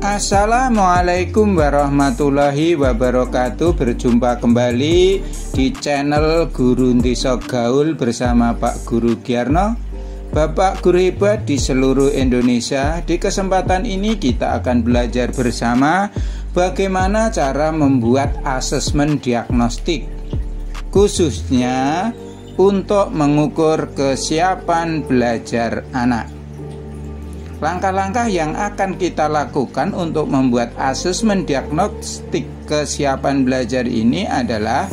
Assalamualaikum warahmatullahi wabarakatuh. Berjumpa kembali di channel Guru Ndisa Gaul bersama Pak Guru Giarno, Bapak Guru hebat di seluruh Indonesia. Di kesempatan ini kita akan belajar bersama bagaimana cara membuat asesmen diagnostik, khususnya untuk mengukur kesiapan belajar anak. Langkah-langkah yang akan kita lakukan untuk membuat asesmen diagnostik kesiapan belajar ini adalah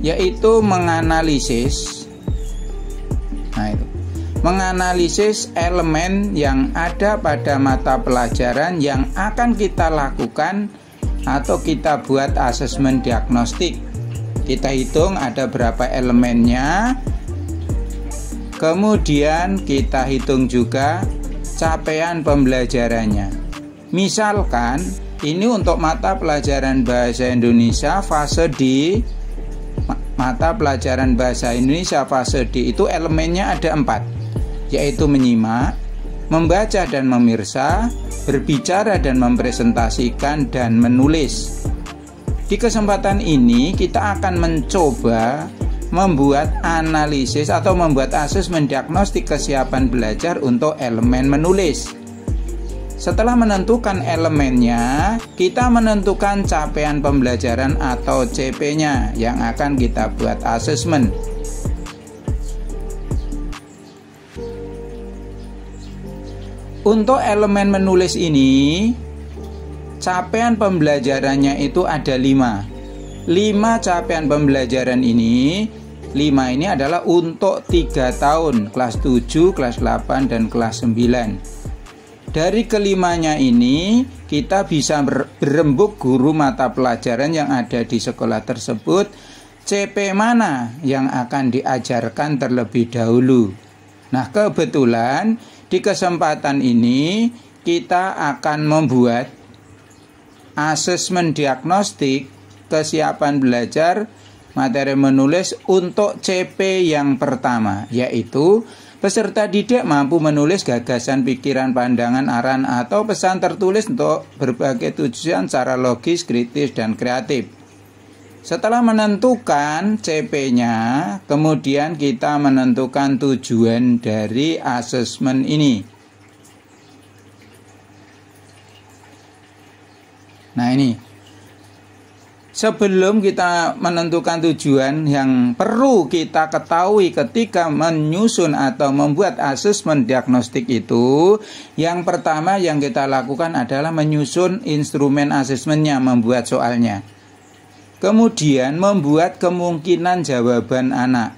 yaitu menganalisis menganalisis elemen yang ada pada mata pelajaran yang akan kita lakukan atau kita buat asesmen diagnostik. Kita hitung ada berapa elemennya. Kemudian kita hitung juga capaian pembelajarannya. Misalkan ini untuk mata pelajaran bahasa Indonesia fase D. Mata pelajaran bahasa Indonesia fase D itu elemennya ada 4, yaitu menyimak, membaca dan memirsa, berbicara dan mempresentasikan, dan menulis. Di kesempatan ini kita akan mencoba membuat analisis atau membuat asesmen diagnostik kesiapan belajar untuk elemen menulis. Setelah menentukan elemennya, kita menentukan capaian pembelajaran atau CP-nya yang akan kita buat asesmen. Untuk elemen menulis ini, capaian pembelajarannya itu ada 5 capaian pembelajaran ini. 5 ini adalah untuk 3 tahun, kelas 7, kelas 8, dan kelas 9. Dari kelimanya ini, kita bisa berembuk guru mata pelajaran yang ada di sekolah tersebut, CP mana yang akan diajarkan terlebih dahulu. Nah, kebetulan di kesempatan ini, kita akan membuat asesmen diagnostik kesiapan belajar materi menulis untuk CP yang pertama, yaitu peserta didik mampu menulis gagasan, pikiran, pandangan, arahan, atau pesan tertulis untuk berbagai tujuan secara logis, kritis, dan kreatif. Setelah menentukan CP-nya, kemudian kita menentukan tujuan dari asesmen ini. Nah, ini sebelum kita menentukan tujuan, yang perlu kita ketahui ketika menyusun atau membuat asesmen diagnostik itu, yang pertama yang kita lakukan adalah menyusun instrumen asesmennya, membuat soalnya. Kemudian membuat kemungkinan jawaban anak.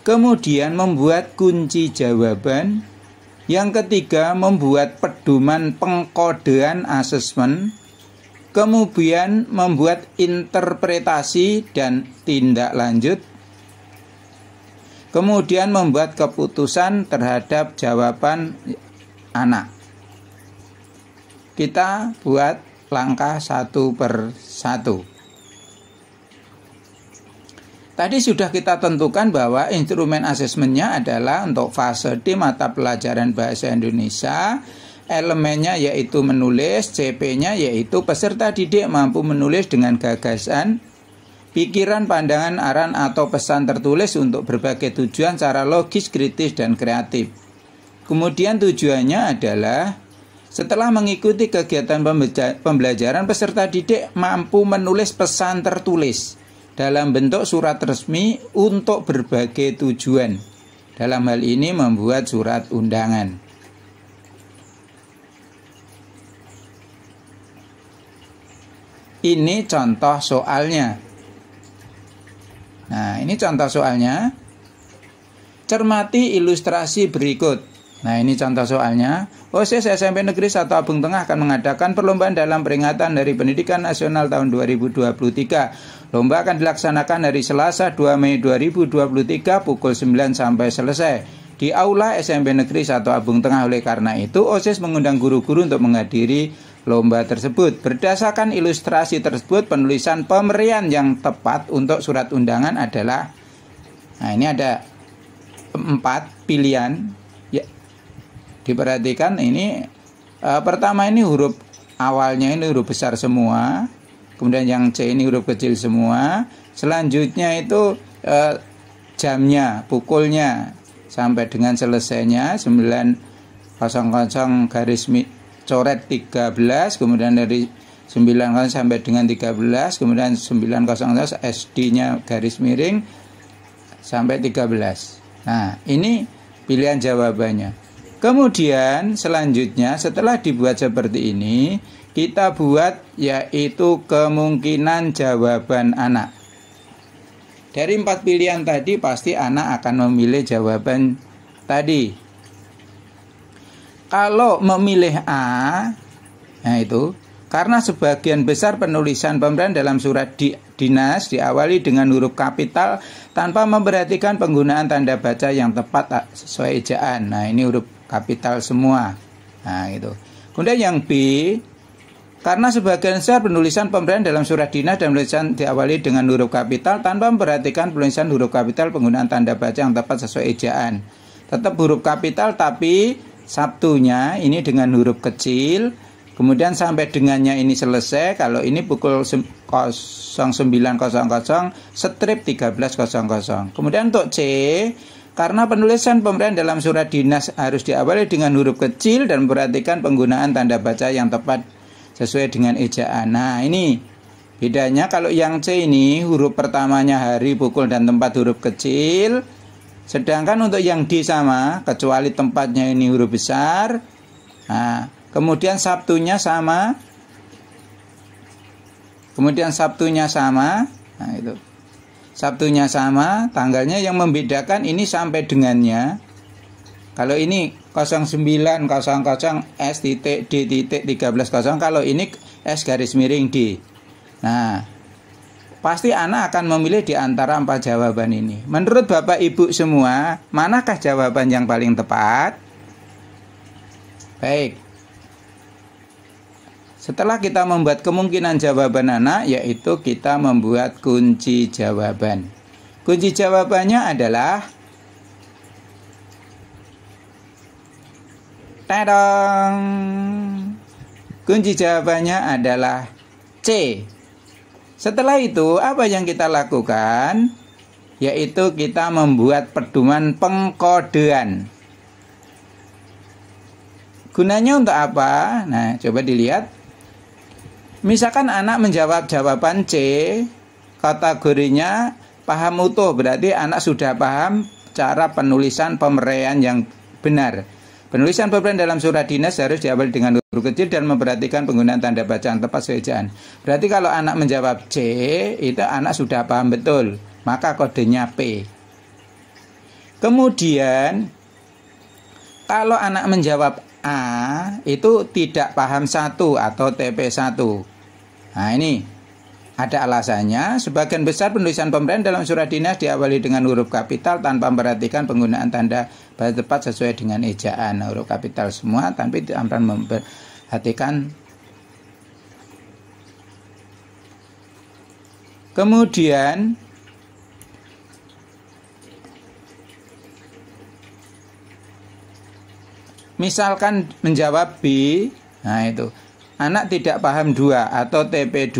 Kemudian membuat kunci jawaban. Yang ketiga, membuat pedoman pengkodean asesmen. Kemudian membuat interpretasi dan tindak lanjut. Kemudian membuat keputusan terhadap jawaban anak. Kita buat langkah satu per satu. Tadi sudah kita tentukan bahwa instrumen asesmennya adalah untuk fase D mata pelajaran bahasa Indonesia. Elemennya yaitu menulis, CP-nya yaitu peserta didik mampu menulis dengan gagasan, pikiran, pandangan, arahan, atau pesan tertulis untuk berbagai tujuan secara logis, kritis, dan kreatif. Kemudian tujuannya adalah setelah mengikuti kegiatan pembelajaran, peserta didik mampu menulis pesan tertulis dalam bentuk surat resmi untuk berbagai tujuan. Dalam hal ini membuat surat undangan. Ini contoh soalnya. Nah, ini contoh soalnya. Cermati ilustrasi berikut. Nah, ini contoh soalnya. OSIS SMP Negeri 1 Abung Tengah akan mengadakan perlombaan dalam peringatan Hari Pendidikan Nasional tahun 2023. Lomba akan dilaksanakan hari Selasa 2 Mei 2023 pukul 9 sampai selesai di Aula SMP Negeri 1 Abung Tengah. Oleh karena itu, OSIS mengundang guru-guru untuk menghadiri lomba tersebut. Berdasarkan ilustrasi tersebut, penulisan pemberian yang tepat untuk surat undangan adalah, nah, ini ada 4 pilihan. Ya, diperhatikan ini Pertama ini huruf awalnya ini huruf besar semua, kemudian yang C ini huruf kecil semua. Selanjutnya itu jamnya, pukulnya sampai dengan selesainya 900 garis coret 13, kemudian dari 900 sampai dengan 13, kemudian 900 SD-nya garis miring sampai 13. Nah, ini pilihan jawabannya. Kemudian selanjutnya setelah dibuat seperti ini, kita buat yaitu kemungkinan jawaban anak. Dari 4 pilihan tadi pasti anak akan memilih jawaban tadi. Kalau memilih A, nah itu karena sebagian besar penulisan pemerintah dalam surat dinas diawali dengan huruf kapital tanpa memperhatikan penggunaan tanda baca yang tepat sesuai ejaan. Nah, ini huruf kapital semua. Nah, itu. Kemudian yang B, karena sebagian besar penulisan pemerintah dalam surat dinas dan penulisan diawali dengan huruf kapital tanpa memperhatikan penulisan huruf kapital penggunaan tanda baca yang tepat sesuai ejaan. Tetap huruf kapital tapi sabtunya ini dengan huruf kecil. Kemudian sampai dengannya ini selesai. Kalau ini pukul 09.00 strip 13.00. Kemudian untuk C, karena penulisan pemerintah dalam surat dinas harus diawali dengan huruf kecil dan memperhatikan penggunaan tanda baca yang tepat sesuai dengan ejaan. Nah, ini bedanya. Kalau yang C ini huruf pertamanya hari, pukul, dan tempat huruf kecil. Sedangkan untuk yang D sama, kecuali tempatnya ini huruf besar. Nah, kemudian sabtunya sama. Nah, itu. Sabtunya sama, tanggalnya yang membedakan ini sampai dengannya. Kalau ini 09.00 S.D.13.00, kalau ini S garis miring D. Nah, pasti anak akan memilih di antara 4 jawaban ini. Menurut Bapak Ibu semua, manakah jawaban yang paling tepat? Baik. Setelah kita membuat kemungkinan jawaban anak, yaitu kita membuat kunci jawaban. Kunci jawabannya adalah tadang. Kunci jawabannya adalah C. Setelah itu, apa yang kita lakukan? Yaitu kita membuat pedoman pengkodean. Gunanya untuk apa? Nah, coba dilihat. Misalkan anak menjawab jawaban C, kategorinya paham utuh, berarti anak sudah paham cara penulisan pemerayaan yang benar. Penulisan pemerayaan dalam surat dinas harus diawali dengan huruf kecil dan memperhatikan penggunaan tanda baca yang tepat sesuai ejaan. Berarti kalau anak menjawab C, itu anak sudah paham betul, maka kodenya P. Kemudian kalau anak menjawab A, itu tidak paham 1 atau TP1. Nah, ini ada alasannya. Sebagian besar penulisan pemerintah dalam surat dinas diawali dengan huruf kapital tanpa memperhatikan penggunaan tanda baca tepat sesuai dengan ejaan. Nah, huruf kapital semua tapi tanpa memperhatikan. Kemudian misalkan menjawab B, nah itu anak tidak paham 2 atau TP2.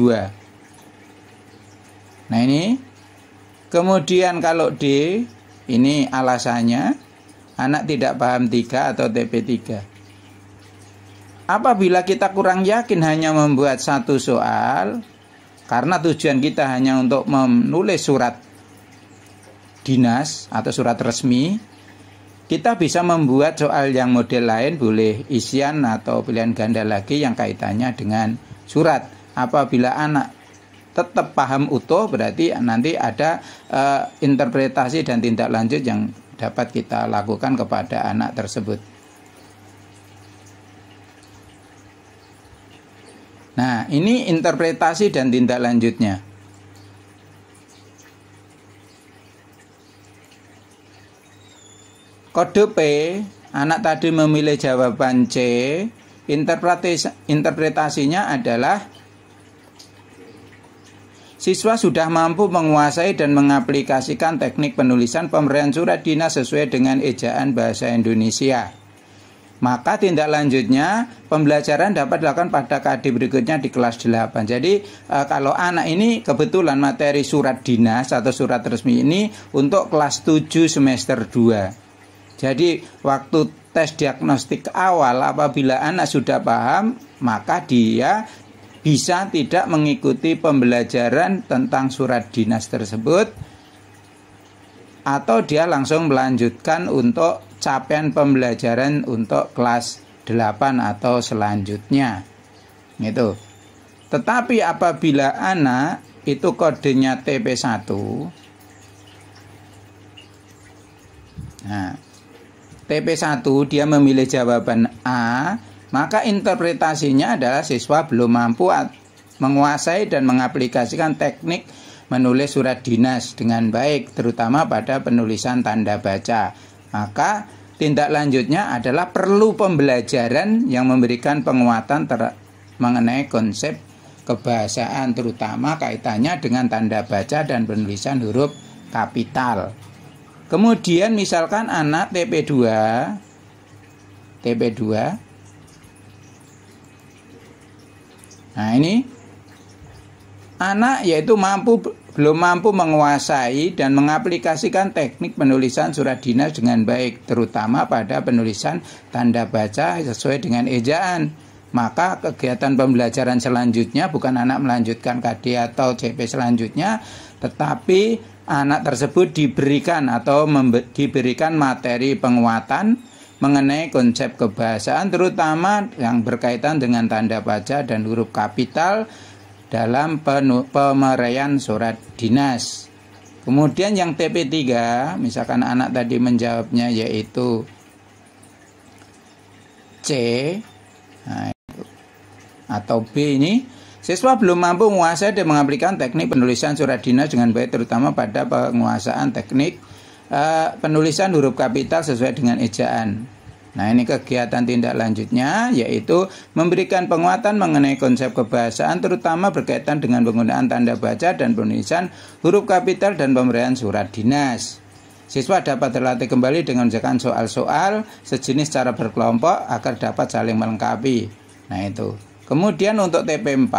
Nah, ini. Kemudian kalau D, ini alasannya anak tidak paham 3 atau TP3. Apabila kita kurang yakin hanya membuat 1 soal, karena tujuan kita hanya untuk menulis surat dinas atau surat resmi, kita bisa membuat soal yang model lain, boleh isian atau pilihan ganda lagi yang kaitannya dengan surat. Apabila anak tetap paham utuh, berarti nanti ada interpretasi dan tindak lanjut yang dapat kita lakukan kepada anak tersebut. Nah, ini interpretasi dan tindak lanjutnya. Kode P, anak tadi memilih jawaban C, interpretasinya adalah siswa sudah mampu menguasai dan mengaplikasikan teknik penulisan pemberian surat dinas sesuai dengan ejaan bahasa Indonesia. Maka tindak lanjutnya pembelajaran dapat dilakukan pada KD berikutnya di kelas 8. Jadi kalau anak ini kebetulan materi surat dinas atau surat resmi ini untuk kelas 7 semester 2. Jadi waktu tes diagnostik awal apabila anak sudah paham, maka dia bisa tidak mengikuti pembelajaran tentang surat dinas tersebut, atau dia langsung melanjutkan untuk capaian pembelajaran untuk kelas 8 atau selanjutnya. Gitu. Tetapi apabila anak itu kodenya TP1, nah, TP1 dia memilih jawaban A, maka interpretasinya adalah siswa belum mampu menguasai dan mengaplikasikan teknik menulis surat dinas dengan baik, terutama pada penulisan tanda baca. Maka tindak lanjutnya adalah perlu pembelajaran yang memberikan penguatan mengenai konsep kebahasaan, terutama kaitannya dengan tanda baca dan penulisan huruf kapital. Kemudian misalkan anak TP2, nah ini anak yaitu belum mampu menguasai dan mengaplikasikan teknik penulisan surat dinas dengan baik, terutama pada penulisan tanda baca sesuai dengan ejaan. Maka kegiatan pembelajaran selanjutnya bukan anak melanjutkan KD atau CP selanjutnya, tetapi anak tersebut diberikan diberikan materi penguatan mengenai konsep kebahasaan, terutama yang berkaitan dengan tanda baca dan huruf kapital dalam pemeraian surat dinas. Kemudian yang TP3, misalkan anak tadi menjawabnya yaitu C, nah, atau B, ini siswa belum mampu menguasai dan mengaplikasikan teknik penulisan surat dinas dengan baik, terutama pada penguasaan teknik penulisan huruf kapital sesuai dengan ejaan. Nah, ini kegiatan tindak lanjutnya yaitu memberikan penguatan mengenai konsep kebahasaan, terutama berkaitan dengan penggunaan tanda baca dan penulisan huruf kapital dan pemberian surat dinas. Siswa dapat terlatih kembali dengan mengerjakan soal-soal sejenis secara berkelompok agar dapat saling melengkapi. Nah, itu. Kemudian untuk TP4,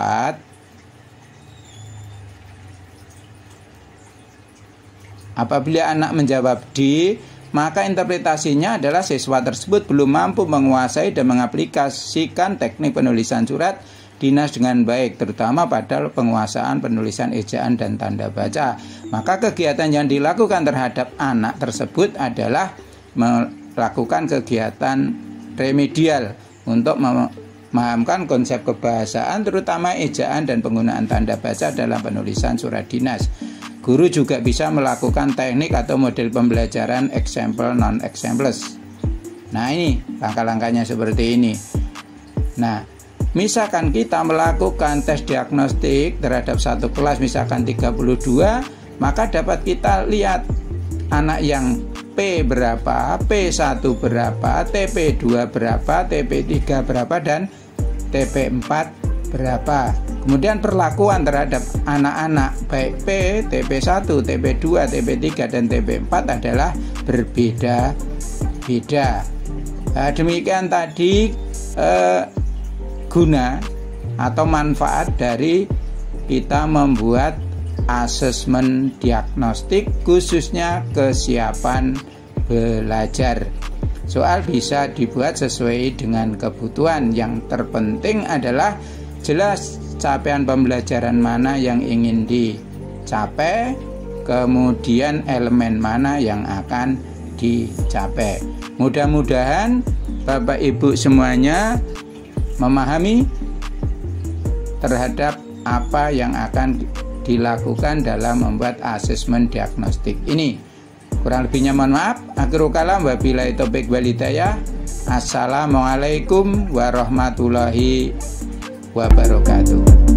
apabila anak menjawab D, maka interpretasinya adalah siswa tersebut belum mampu menguasai dan mengaplikasikan teknik penulisan surat dinas dengan baik, terutama pada penguasaan penulisan ejaan dan tanda baca. Maka kegiatan yang dilakukan terhadap anak tersebut adalah melakukan kegiatan remedial untuk memahamkan konsep kebahasaan, terutama ejaan dan penggunaan tanda baca dalam penulisan surat dinas. Guru juga bisa melakukan teknik atau model pembelajaran example non-examples. Nah, ini langkah-langkahnya seperti ini. Nah, misalkan kita melakukan tes diagnostik terhadap satu kelas misalkan 32, maka dapat kita lihat anak yang P berapa, P1 berapa, TP2 berapa, TP3 berapa, dan TP4 berapa. Kemudian perlakuan terhadap anak-anak baik P, TP1, TP2, TP3, dan TP4 adalah berbeda-beda. Nah, demikian tadi guna atau manfaat dari kita membuat asesmen diagnostik khususnya kesiapan belajar. Soal bisa dibuat sesuai dengan kebutuhan. Yang terpenting adalah jelas capaian pembelajaran mana yang ingin dicapai, kemudian elemen mana yang akan dicapai. Mudah-mudahan Bapak Ibu semuanya memahami terhadap apa yang akan dilakukan dalam membuat asesmen diagnostik ini. Kurang lebihnya mohon maaf. Akhirul kalam, wabillahi taufiq wal hidayah. Assalamualaikum warahmatullahi wabarakatuh.